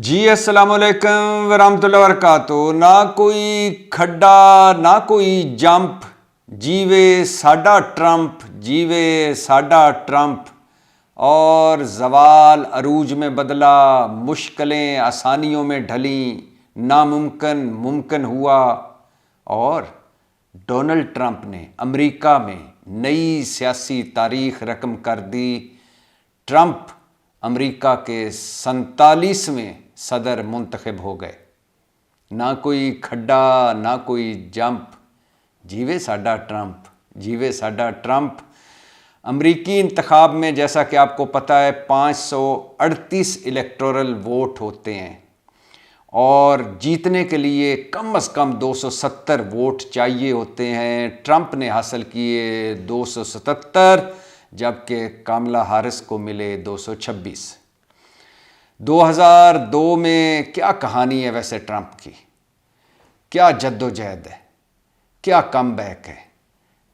جی السلام علیکم ورحمۃ اللہ وبرکاتہ۔ نہ کوئی کھڈا نہ کوئی جمپ، جیوے ساڈا ٹرمپ، جیوے ساڈا ٹرمپ۔ اور زوال عروج میں بدلا، مشکلیں آسانیوں میں ڈھلیں، ناممکن ممکن ہوا۔ اور ڈونلڈ ٹرمپ نے امریکہ میں نئی سیاسی تاریخ رقم کر دی۔ ٹرمپ امریکہ کے 47ویں صدر منتخب ہو گئے۔ نہ کوئی کھڈا نہ کوئی جمپ، جیوے ساڈا ٹرمپ، جیوے ساڈا ٹرمپ۔ امریکی انتخاب میں جیسا کہ آپ کو پتہ ہے 538 الیکٹورل ووٹ ہوتے ہیں اور جیتنے کے لیے کم از کم 270 ووٹ چاہیے ہوتے ہیں۔ ٹرمپ نے حاصل کیے 277، جبکہ کاملا ہیرس کو ملے 226۔ 2002 میں کیا کہانی ہے ویسے ٹرمپ کی؟ کیا جد و جہد ہے، کیا کم بیک ہے،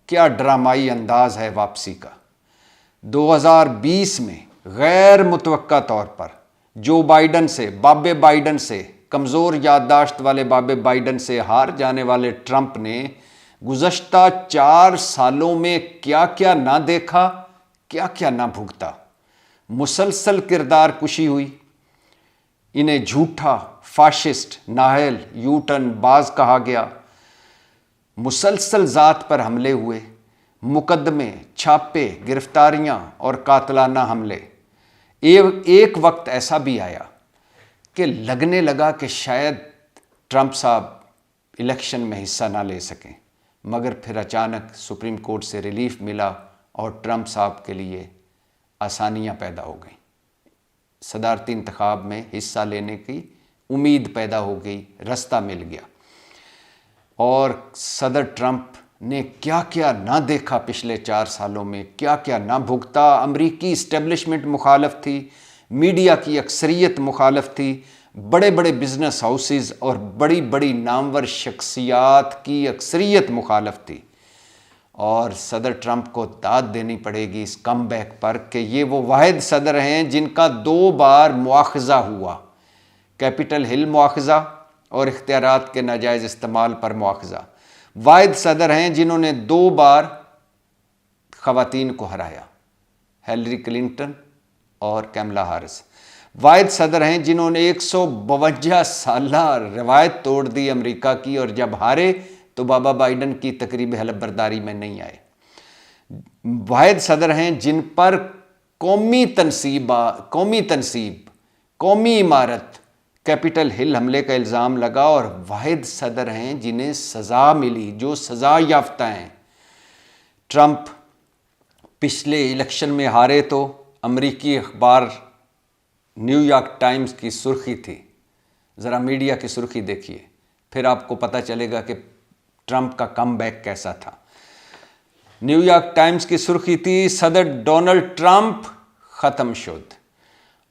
کیا ڈرامائی انداز ہے واپسی کا۔ 2020 میں غیر متوقع طور پر جو بائیڈن سے، بابے بائیڈن سے، کمزور یادداشت والے بابے بائیڈن سے ہار جانے والے ٹرمپ نے گزشتہ 4 سالوں میں کیا کیا نہ دیکھا، کیا کیا نہ بھگتا۔ مسلسل کردار کشی ہوئی، انہیں جھوٹا، فاشسٹ، نااہل، یو ٹرن باز کہا گیا۔ مسلسل ذات پر حملے ہوئے، مقدمے، چھاپے، گرفتاریاں اور قاتلانہ حملے۔ ایک وقت ایسا بھی آیا کہ لگنے لگا کہ شاید ٹرمپ صاحب الیکشن میں حصہ نہ لے سکیں، مگر پھر اچانک سپریم کورٹ سے ریلیف ملا اور ٹرمپ صاحب کے لیے آسانیاں پیدا ہو گئیں۔ صدارتی انتخاب میں حصہ لینے کی امید پیدا ہو گئی، رستہ مل گیا۔ اور صدر ٹرمپ نے کیا کیا نہ دیکھا پچھلے 4 سالوں میں، کیا کیا نہ بھگتا۔ امریکی اسٹیبلشمنٹ مخالف تھی، میڈیا کی اکثریت مخالف تھی، بڑے بڑے بزنس ہاؤسز اور بڑی بڑی نامور شخصیات کی اکثریت مخالف تھی۔ اور صدر ٹرمپ کو داد دینی پڑے گی اس کم بیک پر کہ یہ وہ واحد صدر ہیں جن کا 2 بار مواخذہ ہوا، کیپٹل ہل مواخذہ اور اختیارات کے ناجائز استعمال پر مواخذہ۔ واحد صدر ہیں جنہوں نے 2 بار خواتین کو ہرایا، ہیلری کلنٹن اور کاملا ہیرس۔ واحد صدر ہیں جنہوں نے 152 سالہ روایت توڑ دی امریکہ کی، اور جب ہارے تو بابا بائیڈن کی تقریب حلف برداری میں نہیں آئے۔ واحد صدر ہیں جن پر قومی تنصیب، قومی عمارت کیپٹل ہل حملے کا الزام لگا، اور واحد صدر ہیں جنہیں سزا ملی، جو سزا یافتہ ہیں۔ ٹرمپ پچھلے الیکشن میں ہارے تو امریکی اخبار نیو یارک ٹائمز کی سرخی تھی، ذرا میڈیا کی سرخی دیکھیے، پھر آپ کو پتہ چلے گا کہ ٹرمپ کا کم بیک کیسا تھا۔ نیو یارک ٹائمز کی سرخی تھی، صدر ڈونلڈ ٹرمپ ختم شد،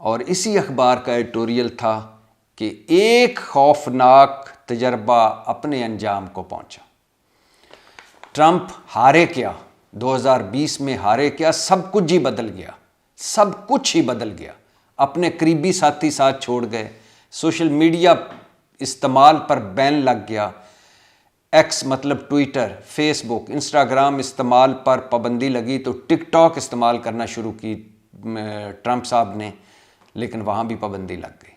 اور اسی اخبار کا ایڈیٹوریل تھا کہ ایک خوفناک تجربہ اپنے انجام کو پہنچا۔ ٹرمپ ہارے کیا، 2020 میں ہارے کیا، سب کچھ ہی بدل گیا، سب کچھ ہی بدل گیا۔ اپنے قریبی ساتھی ساتھ چھوڑ گئے، سوشل میڈیا استعمال پر بین لگ گیا، ایکس مطلب ٹویٹر، فیس بک، انسٹاگرام استعمال پر پابندی لگی تو ٹک ٹاک استعمال کرنا شروع کی ٹرمپ صاحب نے، لیکن وہاں بھی پابندی لگ گئی۔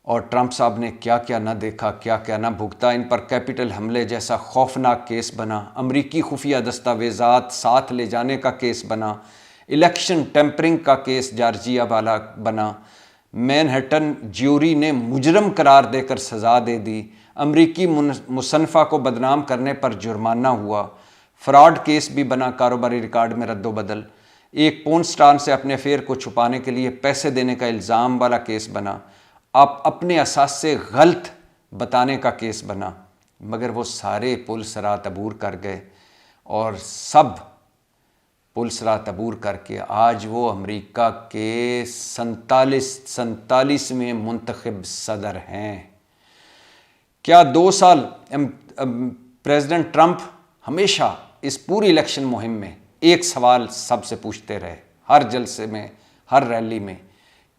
اور ٹرمپ صاحب نے کیا کیا نہ دیکھا، کیا کیا نہ بھگتا۔ ان پر کیپٹل حملے جیسا خوفناک کیس بنا، امریکی خفیہ دستاویزات ساتھ لے جانے کا کیس بنا، الیکشن ٹیمپرنگ کا کیس جارجیا والا بنا، مین ہیٹن جیوری نے مجرم قرار دے کر سزا دے دی، امریکی مصنفہ کو بدنام کرنے پر جرمانہ ہوا، فراڈ کیس بھی بنا، کاروباری ریکارڈ میں رد و بدل، ایک پورن سٹار سے اپنے افیئر کو چھپانے کے لیے پیسے دینے کا الزام والا کیس بنا، اپنے اثاثے غلط بتانے کا کیس بنا، مگر وہ سارے پل صراط عبور کر گئے، اور سب پل صراط عبور کر کے آج وہ امریکہ کے 47ویں منتخب صدر ہیں۔ کیا 2 سال پریزیڈنٹ ٹرمپ ہمیشہ اس پوری الیکشن مہم میں ایک سوال سب سے پوچھتے رہے، ہر جلسے میں، ہر ریلی میں،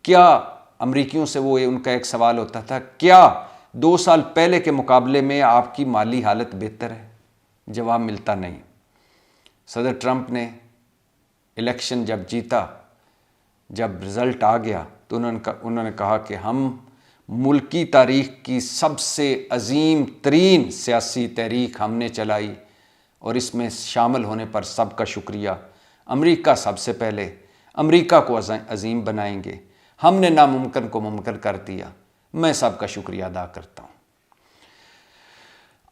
کیا امریکیوں سے وہ ان کا ایک سوال ہوتا تھا، کیا 2 سال پہلے کے مقابلے میں آپ کی مالی حالت بہتر ہے؟ جواب ملتا نہیں۔ صدر ٹرمپ نے الیکشن جب جیتا، جب رزلٹ آ گیا، تو انہوں نے کہا کہ ہم ملکی تاریخ کی سب سے عظیم ترین سیاسی تحریک ہم نے چلائی، اور اس میں شامل ہونے پر سب کا شکریہ۔ امریکہ سب سے پہلے، امریکہ کو عظیم بنائیں گے، ہم نے ناممکن کو ممکن کر دیا، میں سب کا شکریہ ادا کرتا ہوں۔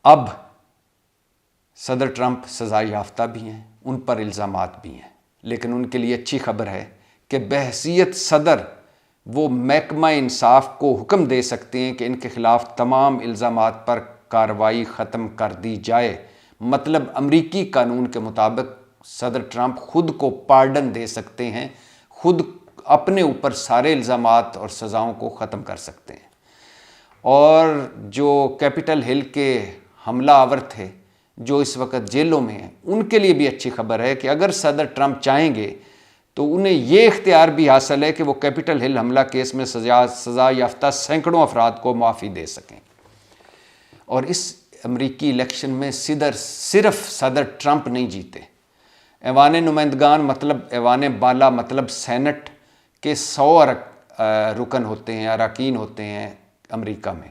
اب صدر ٹرمپ سزا یافتہ بھی ہیں، ان پر الزامات بھی ہیں، لیکن ان کے لیے اچھی خبر ہے کہ بحیثیت صدر وہ محکمہ انصاف کو حکم دے سکتے ہیں کہ ان کے خلاف تمام الزامات پر کارروائی ختم کر دی جائے۔ مطلب امریکی قانون کے مطابق صدر ٹرمپ خود کو پارڈن دے سکتے ہیں، خود اپنے اوپر سارے الزامات اور سزاؤں کو ختم کر سکتے ہیں۔ اور جو کیپٹل ہل کے حملہ آور تھے جو اس وقت جیلوں میں ہیں، ان کے لیے بھی اچھی خبر ہے کہ اگر صدر ٹرمپ چاہیں گے تو انہیں یہ اختیار بھی حاصل ہے کہ وہ کیپٹل ہل حملہ کیس میں سزا یافتہ سینکڑوں افراد کو معافی دے سکیں۔ اور اس امریکی الیکشن میں صرف صدر ٹرمپ نہیں جیتے، ایوان نمائندگان مطلب ایوان بالا مطلب سینٹ کے 100 رکن ہوتے ہیں، اراکین ہوتے ہیں امریکہ میں،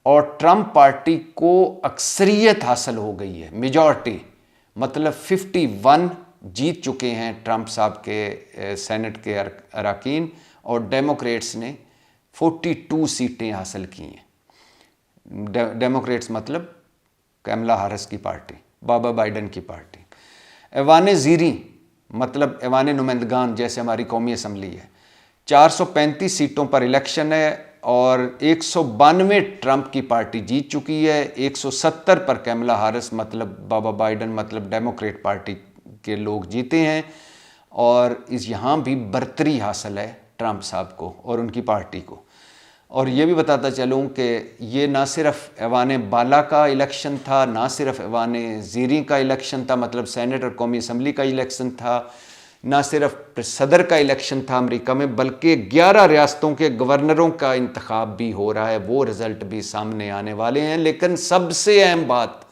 اور ٹرمپ پارٹی کو اکثریت حاصل ہو گئی ہے، میجورٹی، مطلب 51 جیت چکے ہیں ٹرمپ صاحب کے سینٹ کے اراکین، اور ڈیموکریٹس نے 42 سیٹیں حاصل کی ہیں۔ ڈیموکریٹس مطلب کیملا ہیرس کی پارٹی، بابا بائیڈن کی پارٹی۔ ایوان زیریں مطلب ایوان نمائندگان جیسے ہماری قومی اسمبلی ہے، 435 سیٹوں پر الیکشن ہے، اور 192 ٹرمپ کی پارٹی جیت چکی ہے، 170 پر کیملا ہیرس مطلب بابا بائیڈن مطلب ڈیموکریٹ پارٹی کے لوگ جیتے ہیں، اور یہاں بھی برتری حاصل ہے ٹرمپ صاحب کو اور ان کی پارٹی کو۔ اور یہ بھی بتاتا چلوں کہ یہ نہ صرف ایوان بالا کا الیکشن تھا، نہ صرف ایوان زیریں کا الیکشن تھا، مطلب سینٹ اور قومی اسمبلی کا الیکشن تھا، نہ صرف صدر کا الیکشن تھا امریکہ میں، بلکہ 11 ریاستوں کے گورنروں کا انتخاب بھی ہو رہا ہے، وہ رزلٹ بھی سامنے آنے والے ہیں۔ لیکن سب سے اہم بات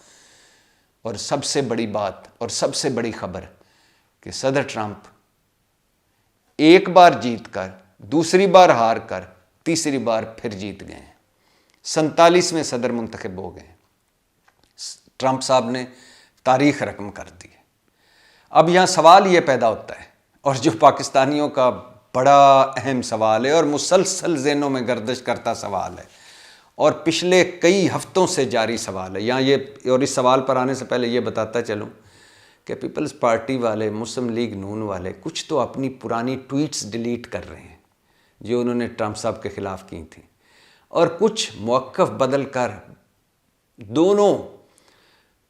اور سب سے بڑی بات اور سب سے بڑی خبر کہ صدر ٹرمپ ایک بار جیت کر، دوسری بار ہار کر، تیسری بار پھر جیت گئے ہیں، 47ویں صدر منتخب ہو گئے ہیں۔ ٹرمپ صاحب نے تاریخ رقم کر دی ہے۔ اب یہاں سوال یہ پیدا ہوتا ہے، اور جو پاکستانیوں کا بڑا اہم سوال ہے اور مسلسل ذہنوں میں گردش کرتا سوال ہے، اور پچھلے کئی ہفتوں سے جاری سوال ہے، اور اس سوال پر آنے سے پہلے یہ بتاتا چلوں کہ پیپلز پارٹی والے، مسلم لیگ نون والے کچھ تو اپنی پرانی ٹویٹس ڈیلیٹ کر رہے ہیں جو انہوں نے ٹرمپ صاحب کے خلاف کی تھیں، اور کچھ موقف بدل کر دونوں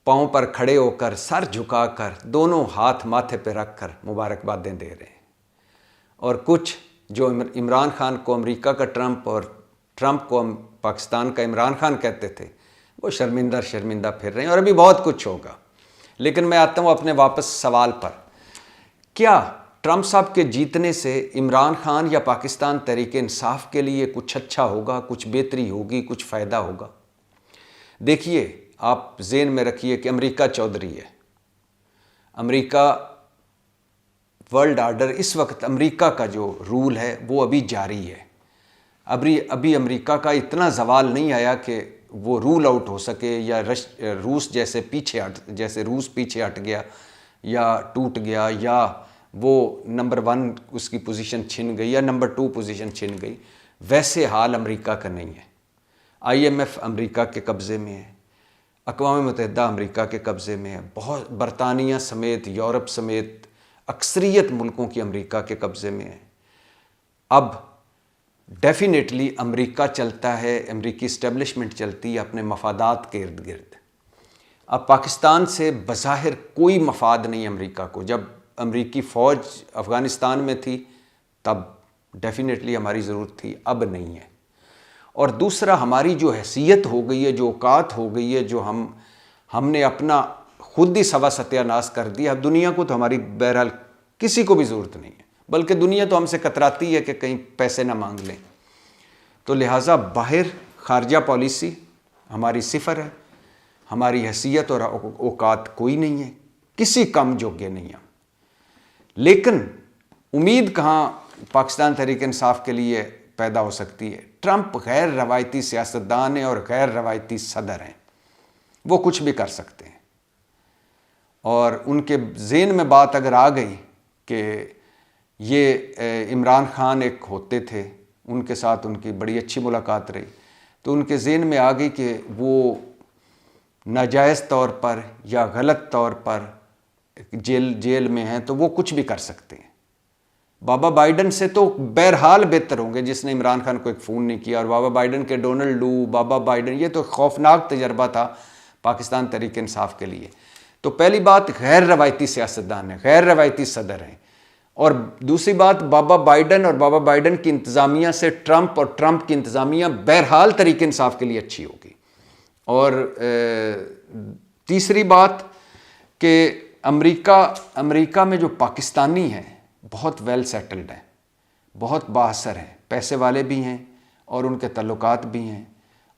پاؤں پر کھڑے ہو کر، سر جھکا کر، دونوں ہاتھ ماتھے پہ رکھ کر مبارکبادیں دے رہے ہیں، اور کچھ جو عمران خان کو امریکہ کا ٹرمپ اور ٹرمپ کو پاکستان کا عمران خان کہتے تھے، وہ شرمندہ پھر رہے ہیں، اور ابھی بہت کچھ ہوگا۔ لیکن میں آتا ہوں اپنے واپس سوال پر، کیا ٹرمپ صاحب کے جیتنے سے عمران خان یا پاکستان تحریک انصاف کے لیے کچھ اچھا ہوگا، کچھ بہتری ہوگی، کچھ فائدہ ہوگا؟ دیکھیے، آپ ذہن میں رکھیے کہ امریکہ چودھری ہے، امریکہ ورلڈ آرڈر، اس وقت امریکہ کا جو رول ہے وہ ابھی جاری ہے۔ ابھی امریکہ کا اتنا زوال نہیں آیا کہ وہ رول آؤٹ ہو سکے، یا روس جیسے روس پیچھے ہٹ گیا یا ٹوٹ گیا، یا وہ نمبر 1 اس کی پوزیشن چھن گئی یا نمبر 2 پوزیشن چھن گئی۔ ویسے حال امریکہ کا نہیں ہے۔ IMF امریکہ کے قبضے میں ہے، اقوام متحدہ امریکہ کے قبضے میں ہے، بہت برطانیہ سمیت، یورپ سمیت اکثریت ملکوں کی امریکہ کے قبضے میں ہے۔ اب ڈیفینیٹلی امریکہ چلتا ہے، امریکی اسٹیبلشمنٹ چلتی ہے اپنے مفادات کے ارد گرد۔ اب پاکستان سے بظاہر کوئی مفاد نہیں امریکہ کو، جب امریکی فوج افغانستان میں تھی تب ڈیفینیٹلی ہماری ضرورت تھی، اب نہیں ہے۔ اور دوسرا، ہماری جو حیثیت ہو گئی ہے، جو اوقات ہو گئی ہے، جو ہم نے اپنا خود ہی سوا ستیہ ناش کر دیا۔ اب دنیا کو تو ہماری بہرحال کسی کو بھی ضرورت نہیں ہے، بلکہ دنیا تو ہم سے کتراتی ہے کہ کہیں پیسے نہ مانگ لیں۔ تو لہٰذا باہر خارجہ پالیسی ہماری صفر ہے، ہماری حیثیت اور اوقات کوئی نہیں ہے، کسی کم جوگے نہیں ہم. لیکن امید کہاں پاکستان تحریک انصاف کے لیے پیدا ہو سکتی ہے؟ ٹرمپ غیر روایتی سیاستدان ہیں اور غیر روایتی صدر ہیں، وہ کچھ بھی کر سکتے ہیں. اور ان کے ذہن میں بات اگر آ گئی کہ یہ عمران خان ایک ہوتے تھے، ان کے ساتھ ان کی بڑی اچھی ملاقات رہی، تو ان کے ذہن میں آ گئی کہ وہ ناجائز طور پر یا غلط طور پر جیل میں ہیں تو وہ کچھ بھی کر سکتے ہیں. بابا بائیڈن سے تو بہرحال بہتر ہوں گے جس نے عمران خان کو ایک فون نہیں کیا. اور بابا بائیڈن کے ڈونلڈ لو، بابا بائیڈن، یہ تو خوفناک تجربہ تھا پاکستان تحریک انصاف کے لیے. تو پہلی بات غیر روایتی سیاستدان ہیں، غیر روایتی صدر ہیں. اور دوسری بات بابا بائیڈن اور بابا بائیڈن کی انتظامیہ سے ٹرمپ اور ٹرمپ کی انتظامیہ بہرحال تحریک انصاف کے لیے اچھی ہوگی. اور تیسری بات کہ امریکہ میں جو پاکستانی ہیں بہت ویل سیٹلڈ ہیں، بہت بااثر ہیں، پیسے والے بھی ہیں اور ان کے تعلقات بھی ہیں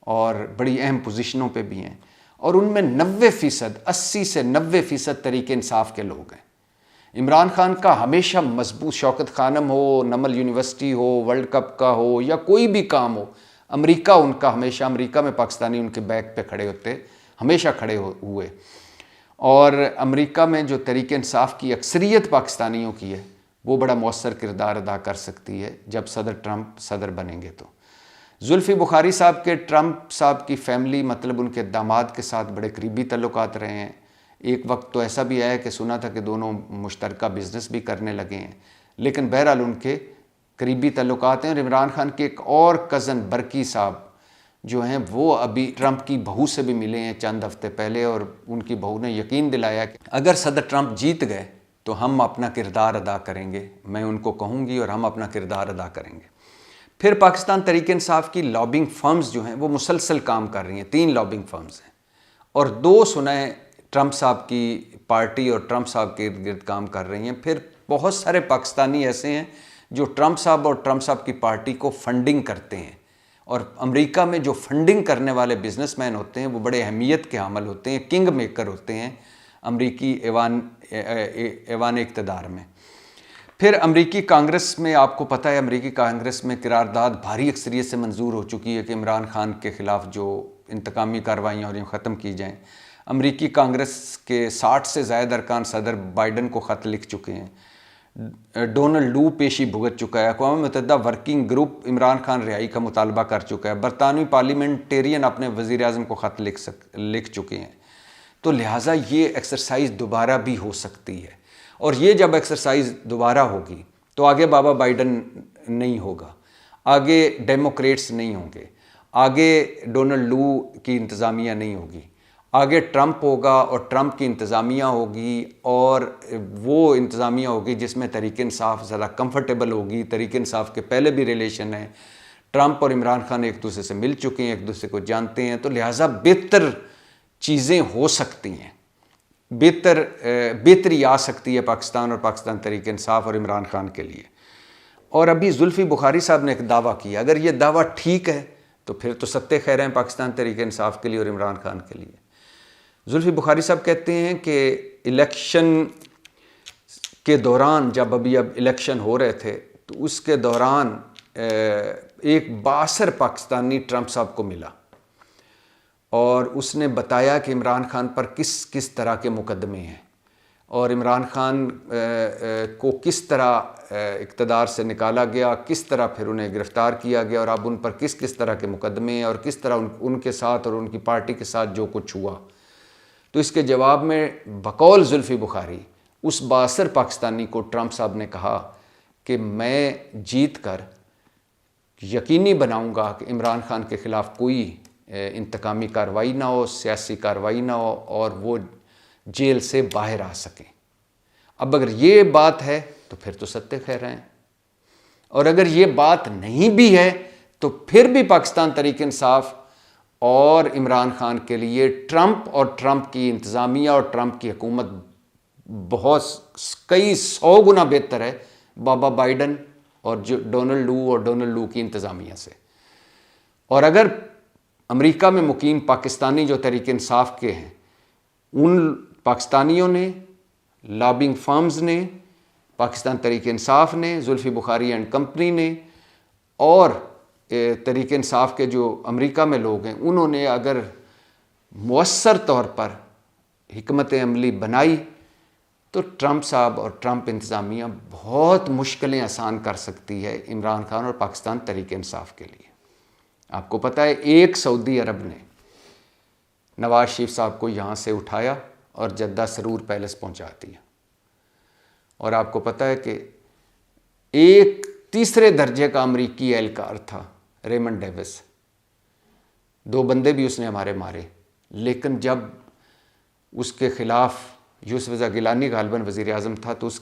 اور بڑی اہم پوزیشنوں پہ بھی ہیں. اور ان میں 90%، 80 سے 90% تحریک انصاف کے لوگ ہیں. عمران خان کا ہمیشہ مضبوط، شوکت خانم ہو، نمل یونیورسٹی ہو، ورلڈ کپ کا ہو یا کوئی بھی کام ہو، امریکہ ان کا ہمیشہ، امریکہ میں پاکستانی ان کے بیک پہ کھڑے ہوتے، ہمیشہ کھڑے ہوئے. اور امریکہ میں جو تحریک انصاف کی اکثریت پاکستانیوں کی ہے وہ بڑا مؤثر کردار ادا کر سکتی ہے جب صدر ٹرمپ صدر بنیں گے. تو زلفی بخاری صاحب کے، ٹرمپ صاحب کی فیملی، مطلب ان کے داماد کے ساتھ بڑے قریبی تعلقات رہے ہیں. ایک وقت تو ایسا بھی آیا کہ سنا تھا کہ دونوں مشترکہ بزنس بھی کرنے لگے ہیں، لیکن بہرحال ان کے قریبی تعلقات ہیں. اور عمران خان کے ایک اور کزن برکی صاحب جو ہیں وہ ابھی ٹرمپ کی بہو سے بھی ملے ہیں چند ہفتے پہلے، اور ان کی بہو نے یقین دلایا کہ اگر صدر ٹرمپ جیت گئے تو ہم اپنا کردار ادا کریں گے. میں ان کو کہوں گی اور ہم اپنا کردار ادا کریں گے. پھر پاکستان تحریک انصاف کی لابنگ فرمز جو ہیں وہ مسلسل کام کر رہی ہیں. 3 لابنگ فرمز ہیں اور 2 سنائیں ٹرمپ صاحب کی پارٹی اور ٹرمپ صاحب کے ارد گرد کام کر رہی ہیں. پھر بہت سارے پاکستانی ایسے ہیں جو ٹرمپ صاحب اور ٹرمپ صاحب کی پارٹی کو فنڈنگ کرتے ہیں. اور امریکہ میں جو فنڈنگ کرنے والے بزنس مین ہوتے ہیں وہ بڑے اہمیت کے حامل ہوتے ہیں، کنگ میکر ہوتے ہیں امریکی ایوان اقتدار میں. پھر امریکی کانگریس میں آپ کو پتہ ہے، امریکی کانگریس میں قرارداد بھاری اکثریت سے منظور ہو چکی ہے کہ عمران خان کے خلاف جو انتقامی کارروائیاں ہو رہی ہیں ختم کی جائیں. امریکی کانگریس کے 60 سے زائد ارکان صدر بائیڈن کو خط لکھ چکے ہیں. ڈونلڈ لو پیشی بھگت چکا ہے. اقوام متحدہ ورکنگ گروپ عمران خان رہائی کا مطالبہ کر چکا ہے. برطانوی پارلیمنٹیرین اپنے وزیر اعظم کو خط لکھ چکے ہیں. تو لہٰذا یہ ایکسرسائز دوبارہ بھی ہو سکتی ہے. اور یہ جب ایکسرسائز دوبارہ ہوگی تو آگے بابا بائیڈن نہیں ہوگا، آگے ڈیموکریٹس نہیں ہوں گے، آگے ڈونلڈ لو کی انتظامیہ نہیں ہوگی، آگے ٹرمپ ہوگا اور ٹرمپ کی انتظامیہ ہوگی. اور وہ انتظامیہ ہوگی جس میں تحریک انصاف ذرا کمفرٹیبل ہوگی. تحریک انصاف کے پہلے بھی ریلیشن ہیں، ٹرمپ اور عمران خان ایک دوسرے سے مل چکے ہیں، ایک دوسرے کو جانتے ہیں. تو لہٰذا بہتر چیزیں ہو سکتی ہیں، بہتری آ سکتی ہے پاکستان اور پاکستان تحریک انصاف اور عمران خان کے لیے. اور ابھی زلفی بخاری صاحب نے ایک دعویٰ کیا، اگر یہ دعویٰ ٹھیک ہے تو پھر تو ستے خیر ہیں پاکستان تحریک انصاف کے لیے اور عمران خان کے لیے. زلفی بخاری صاحب کہتے ہیں کہ الیکشن کے دوران، اب الیکشن ہو رہے تھے تو اس کے دوران ایک بااثر پاکستانی ٹرمپ صاحب کو ملا اور اس نے بتایا کہ عمران خان پر کس طرح کے مقدمے ہیں اور عمران خان کو کس طرح اقتدار سے نکالا گیا، کس طرح پھر انہیں گرفتار کیا گیا اور اب ان پر کس طرح کے مقدمے ہیں اور کس طرح ان کے ساتھ اور ان کی پارٹی کے ساتھ جو کچھ ہوا. تو اس کے جواب میں بقول زلفی بخاری اس بااثر پاکستانی کو ٹرمپ صاحب نے کہا کہ میں جیت کر یقینی بناؤں گا کہ عمران خان کے خلاف کوئی انتقامی کارروائی نہ ہو، سیاسی کارروائی نہ ہو اور وہ جیل سے باہر آ سکیں. اب اگر یہ بات ہے تو پھر تو ستے خیر ہیں، اور اگر یہ بات نہیں بھی ہے تو پھر بھی پاکستان تحریک انصاف اور عمران خان کے لیے ٹرمپ اور ٹرمپ کی انتظامیہ اور ٹرمپ کی حکومت بہت کئی 100 گنا بہتر ہے بابا بائیڈن اور ڈونلڈ لو کی انتظامیہ سے. اور اگر امریکہ میں مقیم پاکستانی جو تحریک انصاف کے ہیں، ان پاکستانیوں نے، لابنگ فارمز نے، پاکستان تحریک انصاف نے، زلفی بخاری اینڈ کمپنی نے، اور تحریک انصاف کے جو امریکہ میں لوگ ہیں، انہوں نے اگر مؤثر طور پر حکمت عملی بنائی تو ٹرمپ صاحب اور ٹرمپ انتظامیہ بہت مشکلیں آسان کر سکتی ہے عمران خان اور پاکستان تحریک انصاف کے لیے۔ آپ کو پتہ ہے ایک سعودی عرب نے نواز شریف صاحب کو یہاں سے اٹھایا اور جدہ سرور پیلس پہنچا دیا، اور آپ کو پتہ ہے کہ ایک تیسرے درجے کا امریکی اہلکار تھا ریمنڈ ڈیوس، 2 بندے بھی اس نے ہمارے مارے، لیکن جب اس کے خلاف یوسف رضا گیلانی غالباً وزیر اعظم تھا تو اس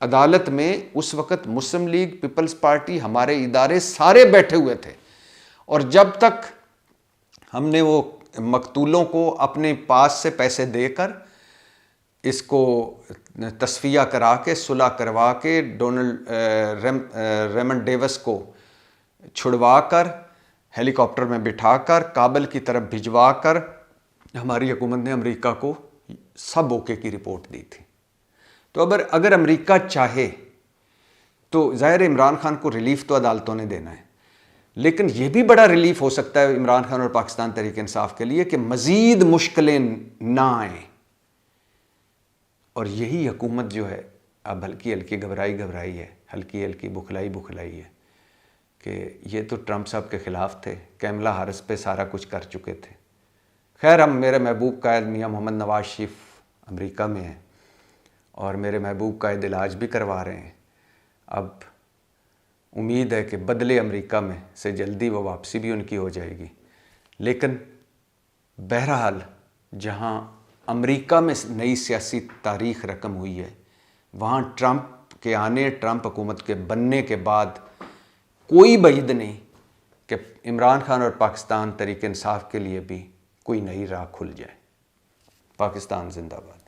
عدالت میں اس وقت مسلم لیگ، پیپلز پارٹی، ہمارے ادارے سارے بیٹھے ہوئے تھے، اور جب تک ہم نے وہ مقتولوں کو اپنے پاس سے پیسے دے کر اس کو تصفیہ کرا کے صلح کروا کے ریمنڈ ڈیوس کو چھڑوا کر ہیلی کاپٹر میں بٹھا کر کابل کی طرف بھجوا کر ہماری حکومت نے امریکہ کو سب اوکے کی رپورٹ دی تھی۔ تو اگر امریکہ چاہے تو ظاہر عمران خان کو ریلیف تو عدالتوں نے دینا ہے، لیکن یہ بھی بڑا ریلیف ہو سکتا ہے عمران خان اور پاکستان تحریک انصاف کے لیے کہ مزید مشکلیں نہ آئیں، اور یہی حکومت جو ہے اب ہلکی ہلکی گھبرائی ہے، ہلکی ہلکی بکھلائی ہے کہ یہ تو ٹرمپ صاحب کے خلاف تھے، کیملا ہارس پہ سارا کچھ کر چکے تھے۔ خیر، ہم میرے محبوب قائد میاں محمد نواز شریف امریکہ میں ہیں اور میرے محبوب قائد علاج بھی کروا رہے ہیں، اب امید ہے کہ بدلے امریکہ میں سے جلدی وہ واپسی بھی ان کی ہو جائے گی، لیکن بہرحال جہاں امریکہ میں نئی سیاسی تاریخ رقم ہوئی ہے، وہاں ٹرمپ کے آنے، ٹرمپ حکومت کے بننے کے بعد کوئی بعید نہیں کہ عمران خان اور پاکستان تحریک انصاف کے لیے بھی کوئی نئی راہ کھل جائے۔ پاکستان زندہ باد۔